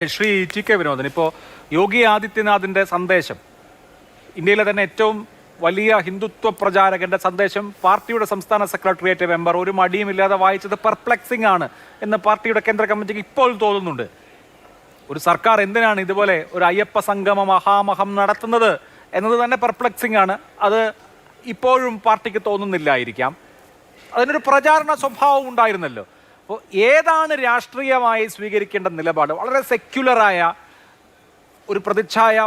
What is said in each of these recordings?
Shri T K Vinodan, ഇപ്പോൾ യോഗി ആദിത്യനാഥിൻ്റെ സന്ദേശം, ഇന്ത്യയിലെ തന്നെ ഏറ്റവും വലിയ ഹിന്ദുത്വ പ്രചാരകന്റെ സന്ദേശം പാർട്ടിയുടെ സംസ്ഥാന സെക്രട്ടേറിയറ്റ് മെമ്പർ ഒരു മടിയുമില്ലാതെ വായിച്ചത് പെർപ്ലെക്സിംഗ് ആണ് എന്ന് പാർട്ടിയുടെ കേന്ദ്ര കമ്മിറ്റിക്ക് ഇപ്പോൾ തോന്നുന്നുണ്ട്. ഒരു സർക്കാർ എന്തിനാണ് ഇതുപോലെ ഒരു അയ്യപ്പ സംഗമ മഹാമഹം നടത്തുന്നത് എന്നത് തന്നെ പെർപ്ലെക്സിംഗ് ആണ്. അത് ഇപ്പോഴും പാർട്ടിക്ക് തോന്നുന്നില്ലായിരിക്കാം. അതിനൊരു പ്രചാരണ സ്വഭാവം ഉണ്ടായിരുന്നല്ലോ. അപ്പോൾ ഏതാണ് രാഷ്ട്രീയമായി സ്വീകരിക്കേണ്ട നിലപാട്? വളരെ സെക്യുലറായ ഒരു പ്രതിച്ഛായ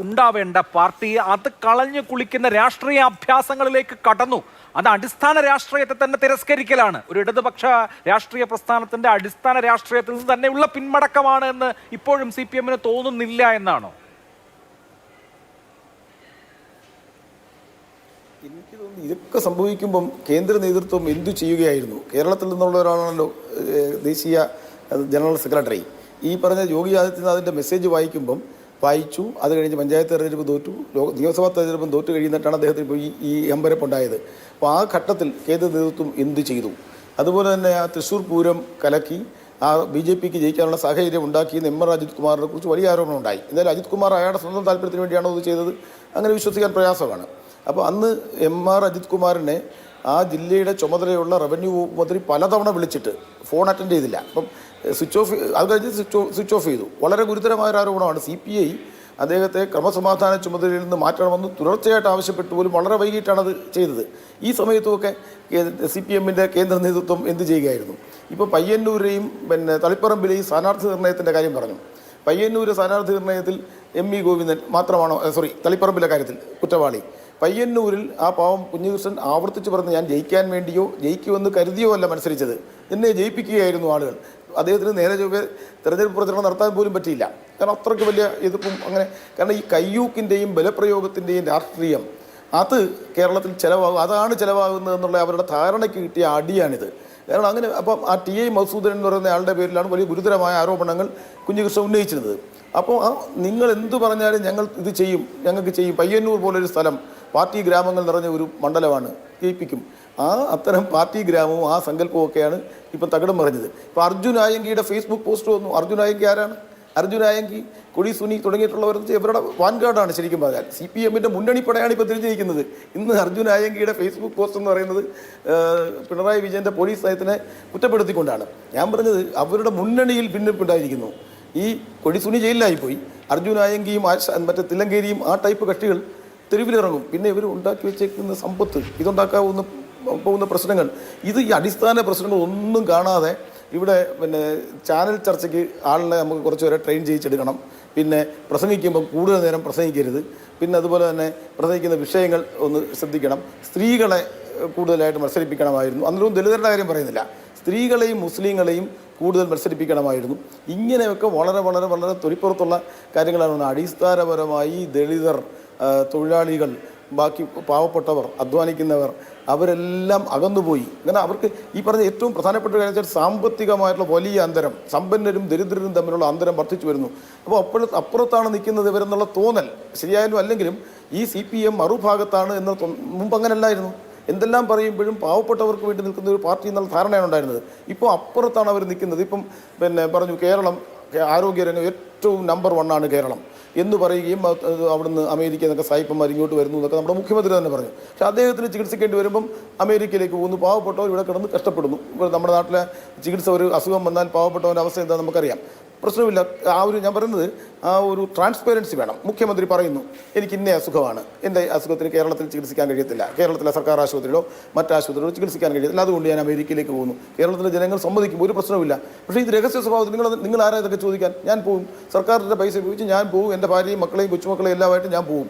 ഉണ്ടാവേണ്ട പാർട്ടി അത് കളഞ്ഞു കുളിക്കുന്ന രാഷ്ട്രീയ അഭ്യാസങ്ങളിലേക്ക് കടന്നു. അത് അടിസ്ഥാന രാഷ്ട്രീയത്തെ തന്നെ തിരസ്കരിക്കലാണ്. ഒരു ഇടതുപക്ഷ രാഷ്ട്രീയ പ്രസ്ഥാനത്തിന്റെ അടിസ്ഥാന രാഷ്ട്രീയത്തിൽ നിന്ന് തന്നെയുള്ള പിന്മടക്കമാണ് എന്ന് ഇപ്പോഴും CPM തോന്നുന്നില്ല എന്നാണോ? എനിക്ക് തോന്നുന്നു ഇതൊക്കെ സംഭവിക്കുമ്പം കേന്ദ്ര നേതൃത്വം എന്തു ചെയ്യുകയായിരുന്നു? കേരളത്തിൽ നിന്നുള്ള ഒരാളാണല്ലോ ദേശീയ ജനറൽ സെക്രട്ടറി. ഈ പറഞ്ഞ യോഗി ആദിത്യനാഥിൻ്റെ മെസ്സേജ് വായിച്ചു. അത് കഴിഞ്ഞ് പഞ്ചായത്ത് തെരഞ്ഞെടുപ്പ് തോറ്റു, നിയമസഭാ തെരഞ്ഞെടുപ്പും തോറ്റു കഴിയുന്നിട്ടാണ് അദ്ദേഹത്തിന് പോയി ഈ ഹെമ്പരപ്പുണ്ടായത്. അപ്പോൾ ആ ഘട്ടത്തിൽ കേന്ദ്ര നേതൃത്വം എന്ത് ചെയ്തു? അതുപോലെ തന്നെ ആ തൃശ്ശൂർ പൂരം കലക്കി ആ BJPക്ക് ജയിക്കാനുള്ള സാഹചര്യം ഉണ്ടാക്കിയെന്ന് MR അജിത് കുമാറിനെ കുറിച്ച് വലിയ ആരോപണം ഉണ്ടായി. എന്നാലും അജിത് കുമാർ അയാളുടെ സ്വന്തം താല്പര്യത്തിന് വേണ്ടിയാണോ അത് ചെയ്തത്? അങ്ങനെ വിശ്വസിക്കാൻ പ്രയാസമാണ്. അപ്പോൾ അന്ന് MR അജിത് കുമാറിനെ ആ ജില്ലയുടെ ചുമതലയുള്ള റവന്യൂ മന്ത്രി പലതവണ വിളിച്ചിട്ട് ഫോൺ അറ്റൻഡ് ചെയ്തില്ല. അപ്പം സ്വിച്ച് ഓഫ് ചെയ്തു. വളരെ ഗുരുതരമായ ഒരു ആരോപണമാണ്. CPI അദ്ദേഹത്തെ ക്രമസമാധാന ചുമതലയിൽ നിന്ന് മാറ്റണമെന്ന് തുടർച്ചയായിട്ട് ആവശ്യപ്പെട്ടു പോലും വളരെ വൈകിട്ടാണ് അത് ചെയ്തത്. ഈ സമയത്തുമൊക്കെ CPMൻ്റെ കേന്ദ്ര നേതൃത്വം എന്ത് ചെയ്യുകയായിരുന്നു? ഇപ്പോൾ പയ്യന്നൂരെയും തളിപ്പറമ്പിലെയും സ്ഥാനാർത്ഥി നിർണയത്തിൻ്റെ കാര്യം പറഞ്ഞു. പയ്യന്നൂർ സ്ഥാനാർത്ഥി നിർണയത്തിൽ ME ഗോവിന്ദൻ മാത്രമാണോ തളിപ്പറമ്പിലെ കാര്യത്തിൽ കുറ്റവാളി? പയ്യന്നൂരിൽ ആ പാവം കുഞ്ഞികൃഷ്ണൻ ആവർത്തിച്ച് പറഞ്ഞ് ഞാൻ ജയിക്കാൻ വേണ്ടിയോ ജയിക്കുമെന്ന് കരുതിയോ അല്ല മത്സരിച്ചത്, എന്നെ ജയിപ്പിക്കുകയായിരുന്നു ആളുകൾ. അദ്ദേഹത്തിന് നേരെ ചൊവ്വേ തെരഞ്ഞെടുപ്പ് പ്രചരണം നടത്താൻ പോലും പറ്റിയില്ല. കാരണം അത്രയ്ക്ക് വലിയ എതിർപ്പും അങ്ങനെ. കാരണം ഈ കയ്യൂക്കിൻ്റെയും ബലപ്രയോഗത്തിൻ്റെയും രാഷ്ട്രീയം അത് കേരളത്തിൽ അതാണ് ചിലവാകുന്നത് എന്നുള്ള അവരുടെ ധാരണയ്ക്ക് കിട്ടിയ അടിയാണിത്. കാരണം അങ്ങനെ അപ്പം ആ TI മധുസൂദനൻ എന്ന് പറയുന്ന ആളുടെ പേരിലാണ് വലിയ ഗുരുതരമായ ആരോപണങ്ങൾ കുഞ്ഞികൃഷ്ണൻ ഉന്നയിച്ചിരുന്നത്. അപ്പോൾ നിങ്ങൾ എന്തു പറഞ്ഞാലും ഞങ്ങൾ ഇത് ചെയ്യും, ഞങ്ങൾക്ക് ചെയ്യും. പയ്യന്നൂർ പോലൊരു സ്ഥലം പാർട്ടി ഗ്രാമങ്ങൾ നിറഞ്ഞ ഒരു മണ്ഡലമാണ്, ജയിപ്പിക്കും. അത്തരം പാർട്ടി ഗ്രാമവും ആ സങ്കല്പവും ഒക്കെയാണ് ഇപ്പം തകിടം മറിഞ്ഞത്. ഇപ്പോൾ അർജുൻ ആയങ്കിയുടെ ഫേസ്ബുക്ക് പോസ്റ്റ് വന്നു. അർജുൻ ആയങ്കി ആരാണ്? അർജുൻ ആയങ്കി, കൊടി സുനി തുടങ്ങിയിട്ടുള്ളവർ ഇവരുടെ വാൻഗാർഡാണ്. ശരിക്കും പറഞ്ഞാൽ CPMൻ്റെ മുന്നണിപ്പടയാണ് ഇപ്പോൾ തിരിഞ്ഞിരിക്കുന്നത്. ഇന്ന് അർജുൻ ആയങ്കിയുടെ ഫേസ്ബുക്ക് പോസ്റ്റ് എന്ന് പറയുന്നത് പിണറായി വിജയൻ്റെ പോലീസ് നയത്തിനെ കുറ്റപ്പെടുത്തിക്കൊണ്ടാണ്. ഞാൻ പറഞ്ഞത് അവരുടെ മുന്നണിയിൽ ഭിന്നിപ്പുണ്ടായിരിക്കുന്നു. ഈ കൊടി സുനി ജയിലിലായിപ്പോയി. അർജുൻ ആയങ്കിയും മറ്റേ തില്ലങ്കേരിയും ആ ടൈപ്പ് കക്ഷികൾ തെരുവിലിറങ്ങും. പിന്നെ ഇവർ ഉണ്ടാക്കി വെച്ചേക്കുന്ന സമ്പത്ത്, ഇതുണ്ടാക്കാവുന്ന പോകുന്ന പ്രശ്നങ്ങൾ, ഇത് ഈ അടിസ്ഥാന പ്രശ്നങ്ങൾ ഒന്നും കാണാതെ ഇവിടെ ചാനൽ ചർച്ചയ്ക്ക് ആളിനെ നമുക്ക് കുറച്ച് പേരെ ട്രെയിൻ ചെയ്യിച്ചെടുക്കണം. പിന്നെ പ്രസംഗിക്കുമ്പം കൂടുതൽ നേരം പ്രസംഗിക്കരുത്. പിന്നെ അതുപോലെ തന്നെ പ്രസംഗിക്കുന്ന വിഷയങ്ങൾ ഒന്ന് ശ്രദ്ധിക്കണം. സ്ത്രീകളെ കൂടുതലായിട്ട് മത്സരിപ്പിക്കണമായിരുന്നു. അന്നേരവും ദലിതരുടെ കാര്യം പറയുന്നില്ല, സ്ത്രീകളെയും മുസ്ലിങ്ങളെയും കൂടുതൽ മത്സരിപ്പിക്കണമായിരുന്നു. ഇങ്ങനെയൊക്കെ വളരെ വളരെ വളരെ തൊലിപ്പുറത്തുള്ള കാര്യങ്ങളാണ്. അടിസ്ഥാനപരമായി ദളിതർ, തൊഴിലാളികൾ, ബാക്കി പാവപ്പെട്ടവർ, അധ്വാനിക്കുന്നവർ അവരെല്ലാം അകന്നുപോയി. അങ്ങനെ അവർക്ക് ഈ പറഞ്ഞ ഏറ്റവും പ്രധാനപ്പെട്ട കാര്യം വെച്ചാൽ സാമ്പത്തികമായിട്ടുള്ള വലിയ അന്തരം, സമ്പന്നരും ദരിദ്രരും തമ്മിലുള്ള അന്തരം വർദ്ധിച്ചു വരുന്നു. അപ്പോൾ അപ്പുറത്താണ് നിൽക്കുന്നത് ഇവരെന്നുള്ള തോന്നൽ ശരിയായാലും അല്ലെങ്കിലും ഈ CPM മറുഭാഗത്താണ് എന്ന മുമ്പ് അങ്ങനെയല്ലായിരുന്നു. എന്തെല്ലാം പറയുമ്പോഴും പാവപ്പെട്ടവർക്ക് വേണ്ടി നിൽക്കുന്ന ഒരു പാർട്ടി എന്നുള്ള ധാരണയാണ് ഉണ്ടായിരുന്നത്. ഇപ്പോൾ അപ്പുറത്താണ് അവർ നിൽക്കുന്നത്. ഇപ്പം പറഞ്ഞു കേരളം ആരോഗ്യരംഗം ഏറ്റവും നമ്പർ 1 ആണ് കേരളം എന്ന് പറയുകയും അവിടുന്ന് അമേരിക്ക എന്നൊക്കെ സായിപ്പന്മാർ ഇങ്ങോട്ട് വരുന്നു എന്നൊക്കെ നമ്മുടെ മുഖ്യമന്ത്രി തന്നെ പറഞ്ഞു. പക്ഷേ അദ്ദേഹത്തിന് ചികിത്സിക്കേണ്ടി വരുമ്പം അമേരിക്കയിലേക്ക് പോകുന്നു. പാവപ്പെട്ടവർ ഇവിടെ കിടന്ന് കഷ്ടപ്പെടുന്നു. നമ്മുടെ നാട്ടിലെ ചികിത്സ, ഒരു അസുഖം വന്നാൽ പാവപ്പെട്ടവൻ്റെ അവസ്ഥ എന്താ നമുക്കറിയാം. പ്രശ്നമില്ല. ഞാൻ പറയുന്നത് ആ ഒരു ട്രാൻസ്പെറൻസി വേണം. മുഖ്യമന്ത്രി പറയുന്നു എനിക്ക് ഇന്ന അസുഖമാണ്, എൻ്റെ അസുഖത്തിന് കേരളത്തിൽ ചികിത്സിക്കാൻ കഴിയത്തില്ല, കേരളത്തിലെ സർക്കാർ ആശുപത്രിയിലോ മറ്റാശുപത്രിയിലോ ചികിത്സിക്കാൻ കഴിയത്തില്ല, അതുകൊണ്ട് ഞാൻ അമേരിക്കയിലേക്ക് പോകുന്നു. കേരളത്തിലെ ജനങ്ങൾ സമ്മതിക്കും, ഒരു പ്രശ്നവുമില്ല. പക്ഷേ ഇത് രഹസ്യ സ്വഭാവത്തിൽ നിങ്ങൾ ആരാ ഇതൊക്കെ ചോദിക്കാൻ? ഞാൻ പോകും, സർക്കാരിൻ്റെ പൈസ ഉപയോഗിച്ച് ഞാൻ പോകും, എൻ്റെ ഭാര്യയും മക്കളെയും കൊച്ചുമക്കളെയും എല്ലാമായിട്ട് ഞാൻ പോകും,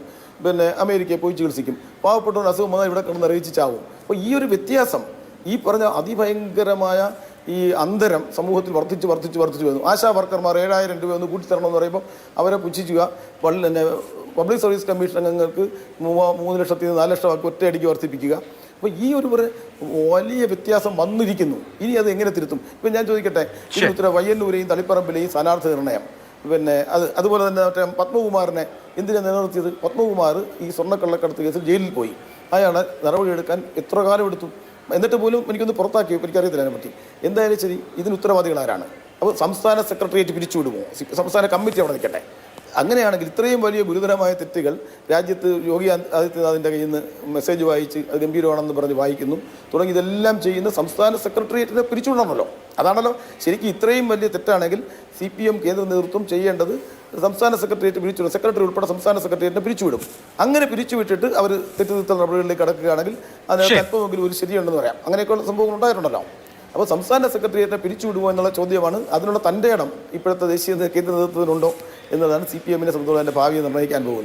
അമേരിക്കയിൽ പോയി ചികിത്സിക്കും. പാവപ്പെട്ടവരുടെ അസുഖം വന്നാൽ ഇവിടെ കിടന്ന് അറിയിച്ച് ചാവും. അപ്പോൾ ഈ ഒരു വ്യത്യാസം, ഈ പറഞ്ഞ അതിഭയങ്കരമായ ഈ അന്തരം സമൂഹത്തിൽ വർദ്ധിച്ച് വരുന്നു. ആശാ വർക്കർമാർ 7000 രൂപ ഒന്ന് കൂട്ടിത്തരണമെന്ന് പറയുമ്പോൾ അവരെ പുച്ഛിക്കുക. പബ്ലിക് സർവീസ് കമ്മീഷൻ അംഗങ്ങൾക്ക് 3 ലക്ഷത്തിൽ നിന്ന് 4 ലക്ഷം ഒറ്റയടിക്ക് വർദ്ധിപ്പിക്കുക. അപ്പോൾ ഈ ഒരു വലിയ വ്യത്യാസം വന്നിരിക്കുന്നു. ഇനി അത് എങ്ങനെ തിരുത്തും? ഇപ്പം ഞാൻ ചോദിക്കട്ടെ, പയ്യന്നൂരെയും തളിപ്പറമ്പിലെയും സ്ഥാനാർത്ഥി നിർണയം, അതുപോലെ തന്നെ മറ്റേ പത്മകുമാറിനെ എന്തിനാണ് നിലനിർത്തിയത്? പത്മകുമാർ ഈ സ്വർണ്ണക്കള്ളക്കടത്ത് കേസിൽ ജയിലിൽ പോയി. അയാളെ നടപടിയെടുക്കാൻ എത്ര കാലം എടുത്തു? എന്നിട്ട് പോലും എനിക്കൊന്ന് പുറത്താക്കിയോ എനിക്കറിയത്തില്ല അതിനെപ്പറ്റി. എന്തായാലും ശരി, ഇതിന് ഉത്തരവാദികൾ ആരാണ്? അപ്പോൾ സംസ്ഥാന സെക്രട്ടേറിയറ്റ് പിരിച്ചുവിടുമോ? സംസ്ഥാന കമ്മിറ്റി അവിടെ നിൽക്കട്ടെ. അങ്ങനെയാണെങ്കിൽ ഇത്രയും വലിയ ഗുരുതരമായ തെറ്റുകൾ രാജ്യത്ത് യോഗി ആദിത്യനാഥിൻ്റെ കയ്യിൽ നിന്ന് മെസ്സേജ് വായിച്ച് അത് ഗംഭീരമാണെന്ന് പറഞ്ഞ് വായിക്കുന്നു തുടങ്ങി ഇതെല്ലാം ചെയ്യുന്ന സംസ്ഥാന സെക്രട്ടേറിയറ്റിനെ പിരിച്ചുവിടണമല്ലോ. അതാണല്ലോ ശരിക്കും ഇത്രയും വലിയ തെറ്റാണെങ്കിൽ CPM കേന്ദ്ര നേതൃത്വം ചെയ്യേണ്ടത് സംസ്ഥാന സെക്രട്ടേറിയറ്റ് പിരിച്ചുവിടും. സെക്രട്ടറി ഉൾപ്പെടെ സംസ്ഥാന സെക്രട്ടേറിയറ്റിനെ പിരിച്ചുവിടും. അങ്ങനെ പിരിച്ചുവിട്ടിട്ട് അവർ തെറ്റുതിരുത്തൽ നടപടികളിലേക്ക് കടക്കുകയാണെങ്കിൽ അതിനകത്ത് അല്പമെങ്കിലും ഒരു ശരിയുണ്ടെന്ന് പറയാം. അങ്ങനെയൊക്കെയുള്ള സംഭവങ്ങൾ ഉണ്ടായിട്ടുണ്ടല്ലോ. അപ്പോൾ സംസ്ഥാന സെക്രട്ടേറിയറ്റിനെ പിരിച്ചുവിടുമോ എന്നുള്ള ചോദ്യമാണ്. അതിനുള്ള തൻ്റെ ഇടം ഇപ്പോഴത്തെ ദേശീയ കേന്ദ്ര നേതൃത്വത്തിനുണ്ടോ എന്നതാണ് CPM-നെ സംബന്ധിച്ചുള്ള ഭാവിയെ നിർണ്ണയിക്കാൻ പോകുന്നത്.